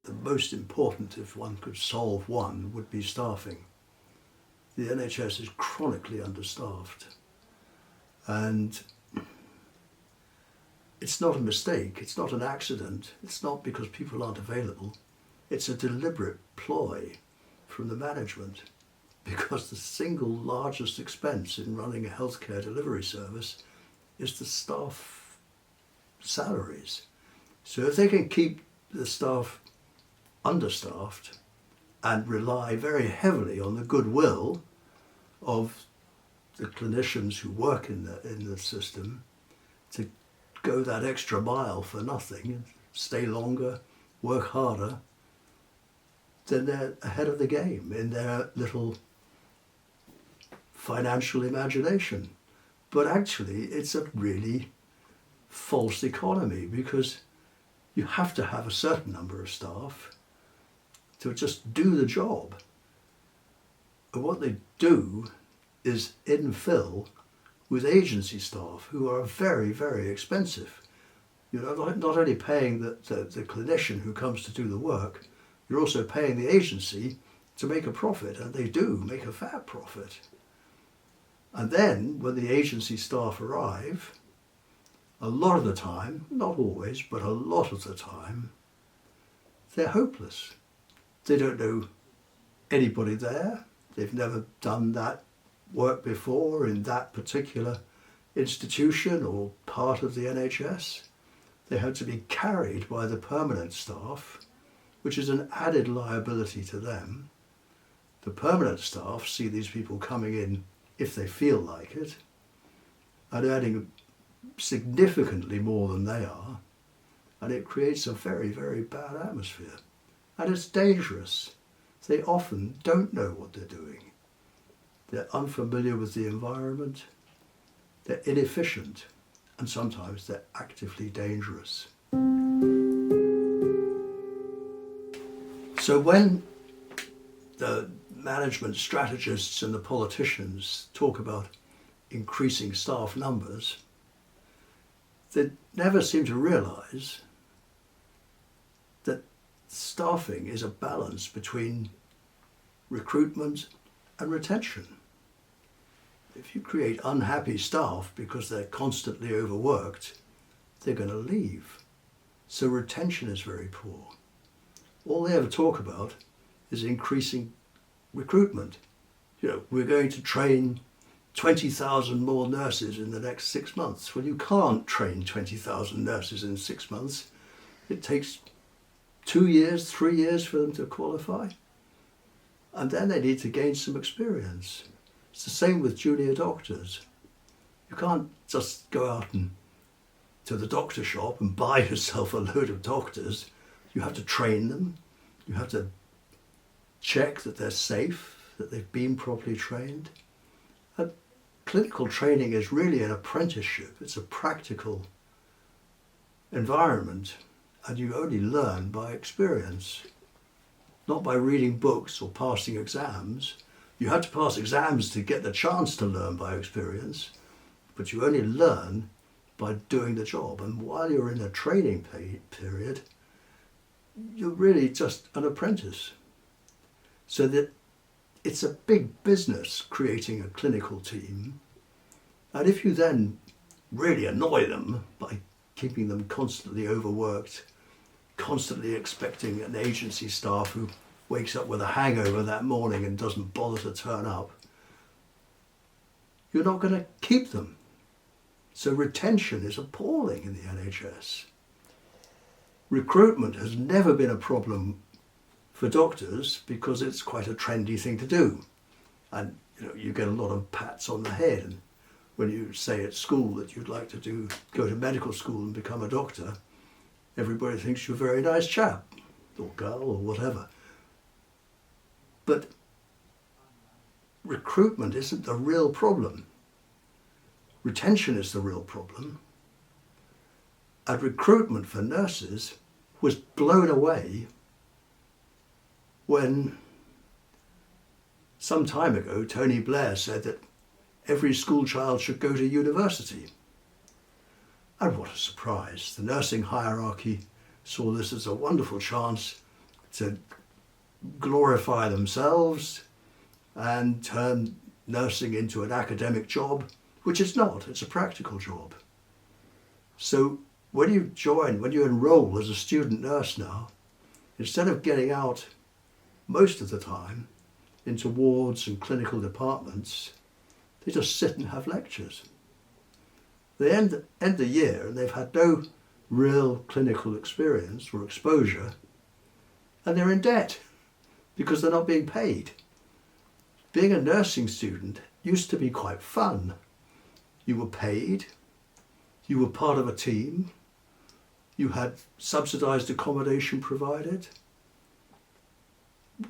the most important, if one could solve one, would be staffing. The NHS is chronically understaffed. And it's not a mistake, it's not an accident, it's not because people aren't available. It's a deliberate ploy from the management, because the single largest expense in running a healthcare delivery service is the staff salaries. So if they can keep the staff understaffed and rely very heavily on the goodwill of the clinicians who work in the system to go that extra mile for nothing, stay longer, work harder, then they're ahead of the game in their little financial imagination. But actually it's a really false economy, because you have to have a certain number of staff to just do the job. And what they do is infill with agency staff who are very, very expensive. You're not only paying the clinician who comes to do the work, you're also paying the agency to make a profit, and they do make a fat profit. And then when the agency staff arrive, a lot of the time, not always, but a lot of the time, they're hopeless. They don't know anybody there. They've never done that work before in that particular institution or part of the NHS. They have to be carried by the permanent staff, which is an added liability to them. The permanent staff see these people coming in if they feel like it and earning significantly more than they are, and it creates a very, very bad atmosphere. And it's dangerous. They often don't know what they're doing. They're unfamiliar with the environment, they're inefficient, and sometimes they're actively dangerous. So when the management strategists and the politicians talk about increasing staff numbers, they never seem to realise that staffing is a balance between recruitment and retention. If you create unhappy staff because they're constantly overworked, they're going to leave. So retention is very poor. All they ever talk about is increasing recruitment. We're going to train 20,000 more nurses in the next 6 months. Well, you can't train 20,000 nurses in 6 months. It takes 2 years, 3 years for them to qualify. And then they need to gain some experience. It's the same with junior doctors. You can't just go out to the doctor shop and buy yourself a load of doctors. You have to train them. You have to check that they're safe, that they've been properly trained. And clinical training is really an apprenticeship. It's a practical environment, and you only learn by experience, not by reading books or passing exams. You have to pass exams to get the chance to learn by experience, but you only learn by doing the job. And while you're in a training period, you're really just an apprentice. So that it's a big business creating a clinical team. And if you then really annoy them by keeping them constantly overworked, constantly expecting an agency staff who wakes up with a hangover that morning and doesn't bother to turn up, you're not going to keep them. So retention is appalling in the NHS. Recruitment has never been a problem for doctors because it's quite a trendy thing to do. And you get a lot of pats on the head. And when you say at school that you'd like to go to medical school and become a doctor, everybody thinks you're a very nice chap, or girl, or whatever. But recruitment isn't the real problem. Retention is the real problem. And recruitment for nurses was blown away when some time ago Tony Blair said that every school child should go to university. And what a surprise. The nursing hierarchy saw this as a wonderful chance to glorify themselves and turn nursing into an academic job, which it's not, it's a practical job. So when you enroll as a student nurse now, instead of getting out most of the time into wards and clinical departments, they just sit and have lectures. They end the year and they've had no real clinical experience or exposure, and they're in debt because they're not being paid. Being a nursing student used to be quite fun. You were paid, you were part of a team, you had subsidised accommodation provided.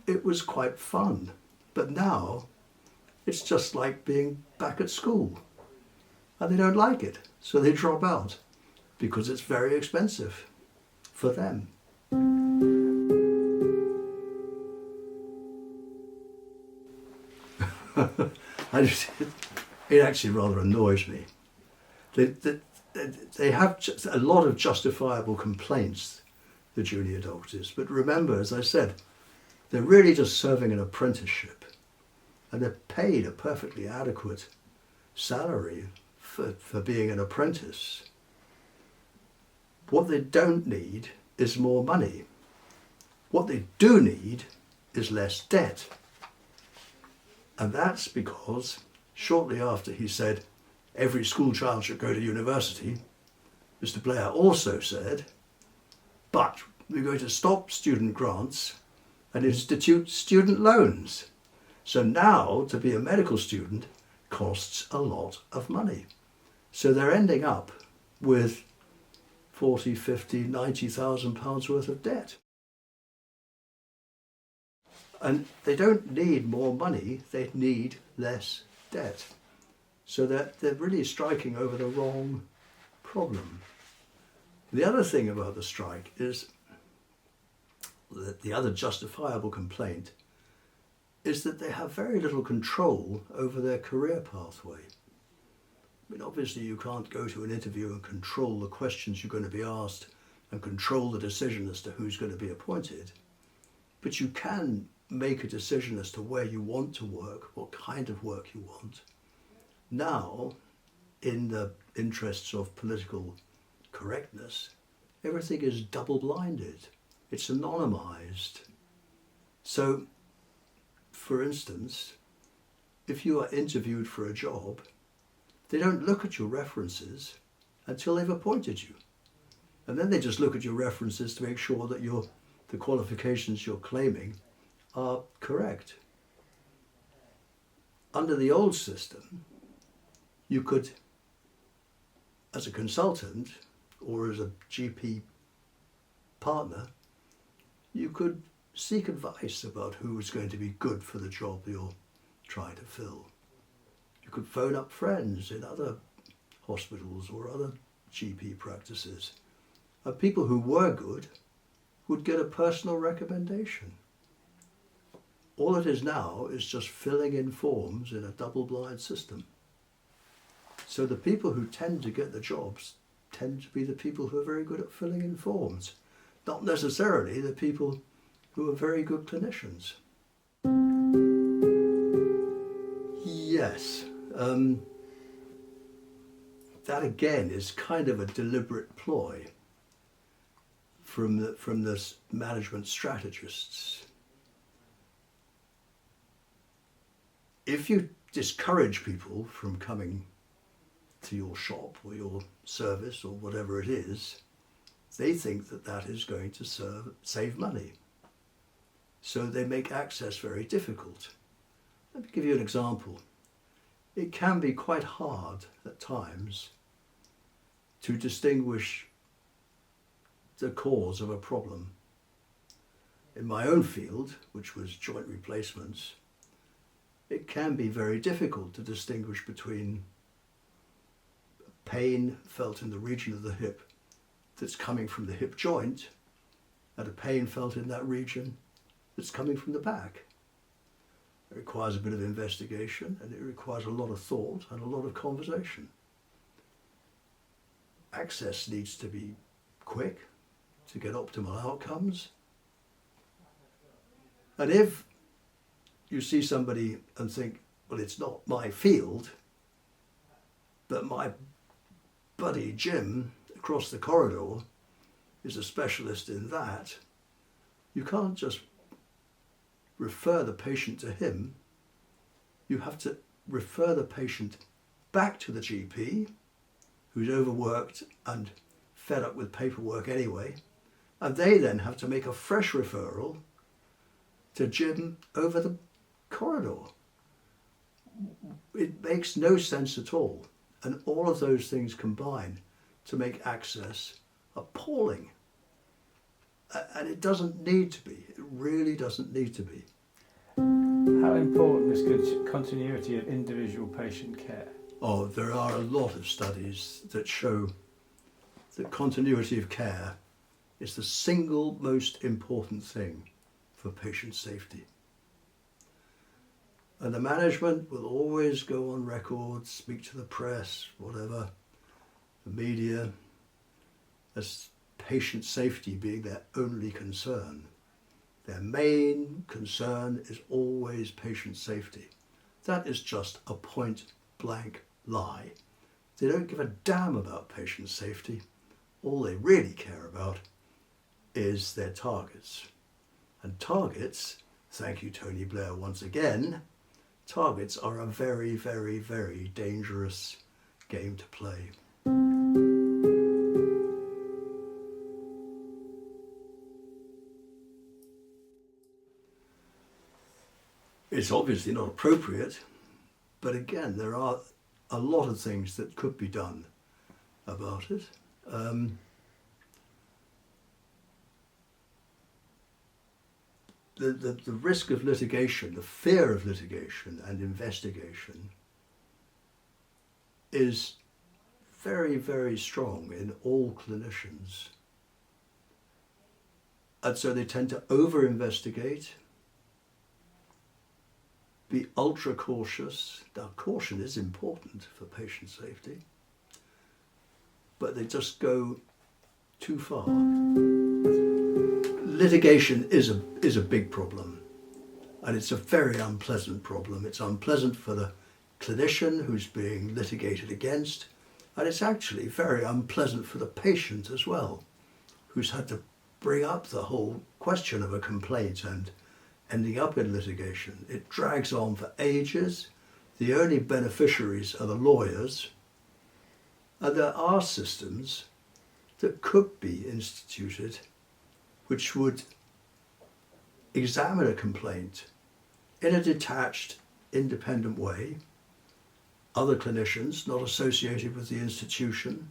It was quite fun. But now it's just like being back at school. And they don't like it, so they drop out because it's very expensive for them. It actually rather annoys me. They have just a lot of justifiable complaints, the junior doctors, but remember, as I said, they're really just serving an apprenticeship and they're paid a perfectly adequate salary for being an apprentice. What they don't need is more money. What they do need is less debt. And that's because shortly after he said every school child should go to university, Mr. Blair also said, but we're going to stop student grants and institute student loans. So now to be a medical student costs a lot of money. So they're ending up with 40, 50, 90,000 pounds worth of debt. And they don't need more money, they need less debt. So they're really striking over the wrong problem. The other thing about the strike is that the other justifiable complaint is that they have very little control over their career pathway. I mean, obviously you can't go to an interview and control the questions you're going to be asked and control the decision as to who's going to be appointed, but you can make a decision as to where you want to work, what kind of work you want. Now, in the interests of political correctness, everything is double-blinded. It's anonymized. So, for instance, if you are interviewed for a job, they don't look at your references until they've appointed you. And then they just look at your references to make sure that the qualifications you're claiming are correct. Under the old system, you could, as a consultant or as a GP partner, you could seek advice about who is going to be good for the job you're trying to fill. You could phone up friends in other hospitals or other GP practices, and people who were good would get a personal recommendation. All it is now is just filling in forms in a double-blind system. So the people who tend to get the jobs tend to be the people who are very good at filling in forms, not necessarily the people who are very good clinicians. Yes, that again is kind of a deliberate ploy from the management strategists. If you discourage people from coming to your shop or your service or whatever it is, they think that that is going to save money. So they make access very difficult. Let me give you an example. It can be quite hard at times to distinguish the cause of a problem. In my own field, which was joint replacements, it can be very difficult to distinguish between pain felt in the region of the hip that's coming from the hip joint and a pain felt in that region that's coming from the back. It requires a bit of investigation and it requires a lot of thought and a lot of conversation. Access needs to be quick to get optimal outcomes, And if you see somebody and think, well, it's not my field, but my buddy Jim across the corridor is a specialist in that, you can't just refer the patient to him. You have to refer the patient back to the GP, who's overworked and fed up with paperwork anyway, and they then have to make a fresh referral to Jim over the corridor. It makes no sense at all, and all of those things combine to make access appalling. And it doesn't need to be. It really doesn't need to be. How important is good continuity of individual patient care? Oh, there are a lot of studies that show that continuity of care is the single most important thing for patient safety. And the management will always go on record, speak to the press, whatever, the media, as patient safety being their only concern. Their main concern is always patient safety. That is just a point-blank lie. They don't give a damn about patient safety. All they really care about is their targets. And targets, thank you Tony Blair once again, targets are a very, very, very dangerous game to play. It's obviously not appropriate, but again, there are a lot of things that could be done about it. The risk of litigation, the fear of litigation and investigation is very, very strong in all clinicians. And so they tend to over-investigate, be ultra cautious. Now, caution is important for patient safety, but they just go too far. Litigation is a big problem, and it's a very unpleasant problem. It's unpleasant for the clinician who's being litigated against, and it's actually very unpleasant for the patient as well, who's had to bring up the whole question of a complaint and ending up in litigation. It drags on for ages. The only beneficiaries are the lawyers, and there are systems that could be instituted which would examine a complaint in a detached, independent way. Other clinicians not associated with the institution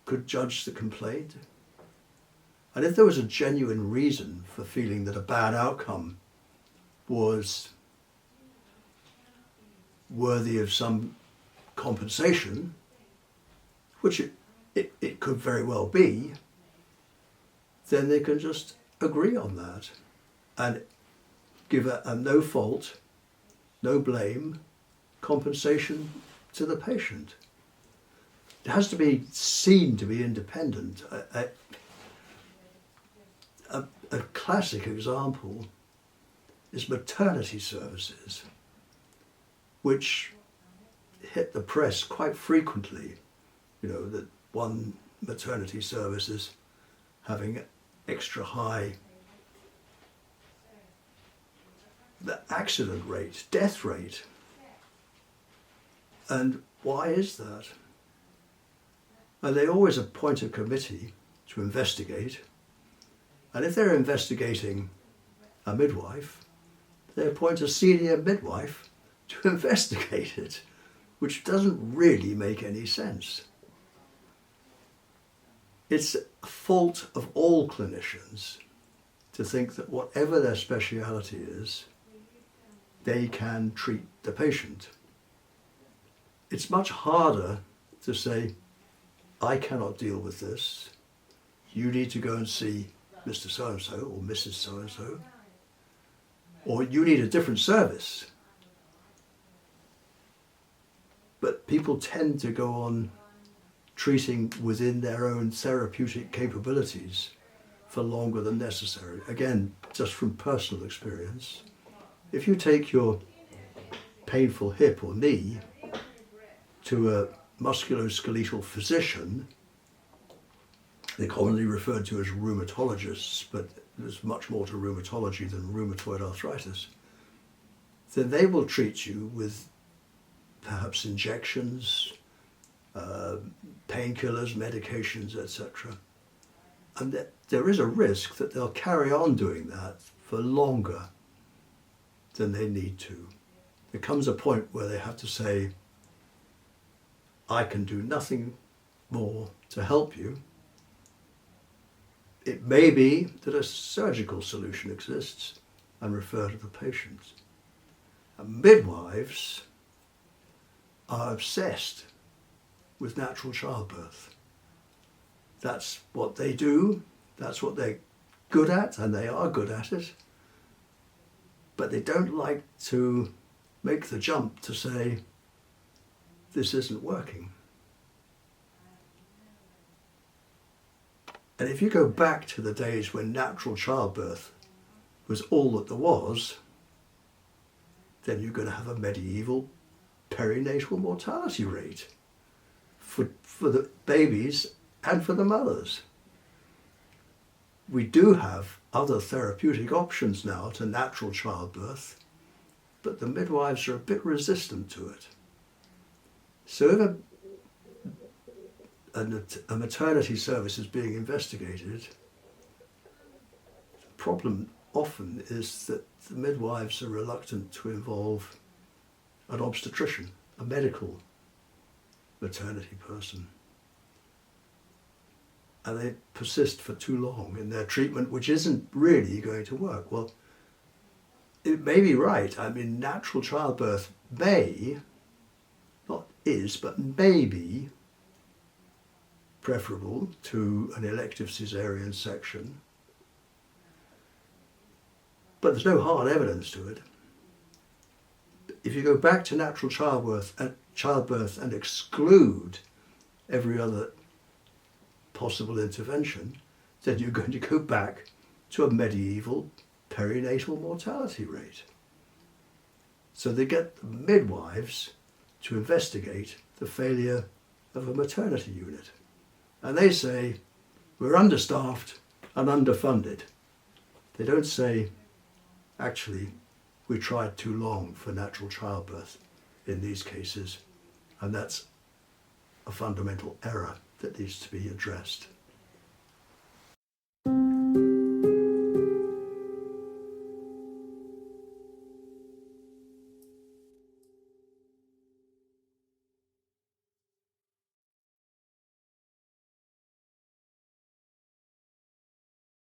could judge the complaint. And if there was a genuine reason for feeling that a bad outcome was worthy of some compensation, which it could very well be, then they can just agree on that and give a no fault, no blame compensation to the patient. It has to be seen to be independent. A classic example is maternity services, which hit the press quite frequently. You know, that one maternity service is having extra high the accident rate, death rate. And why is that? And they always appoint a committee to investigate. And if they're investigating a midwife, they appoint a senior midwife to investigate it, which doesn't really make any sense. It's a fault of all clinicians to think that whatever their speciality is, they can treat the patient. It's much harder to say, I cannot deal with this. You need to go and see Mr. So-and-so or Mrs. So-and-so, or you need a different service. But people tend to go on treating within their own therapeutic capabilities for longer than necessary. Again, just from personal experience, if you take your painful hip or knee to a musculoskeletal physician, they're commonly referred to as rheumatologists, but there's much more to rheumatology than rheumatoid arthritis, then they will treat you with perhaps injections, painkillers, medications, etc. And there is a risk that they'll carry on doing that for longer than they need to. There comes a point where they have to say, I can do nothing more to help you. It may be that a surgical solution exists, and refer to the patient. And midwives are obsessed with natural childbirth. That's what they do, that's what they're good at, and they are good at it. But they don't like to make the jump to say, this isn't working. And if you go back to the days when natural childbirth was all that there was, then you're going to have a medieval perinatal mortality rate for the babies and for the mothers. We do have other therapeutic options now to natural childbirth, but the midwives are a bit resistant to it. So if a maternity service is being investigated, the problem often is that the midwives are reluctant to involve an obstetrician, a medical maternity person. And they persist for too long in their treatment, which isn't really going to work. Well, it may be right. I mean, natural childbirth may, not is, but may be preferable to an elective caesarean section. But there's no hard evidence to it. If you go back to natural childbirth and exclude every other possible intervention, then you're going to go back to a medieval perinatal mortality rate. So they get the midwives to investigate the failure of a maternity unit. And they say, we're understaffed and underfunded. They don't say, actually, we tried too long for natural childbirth in these cases, and that's a fundamental error that needs to be addressed.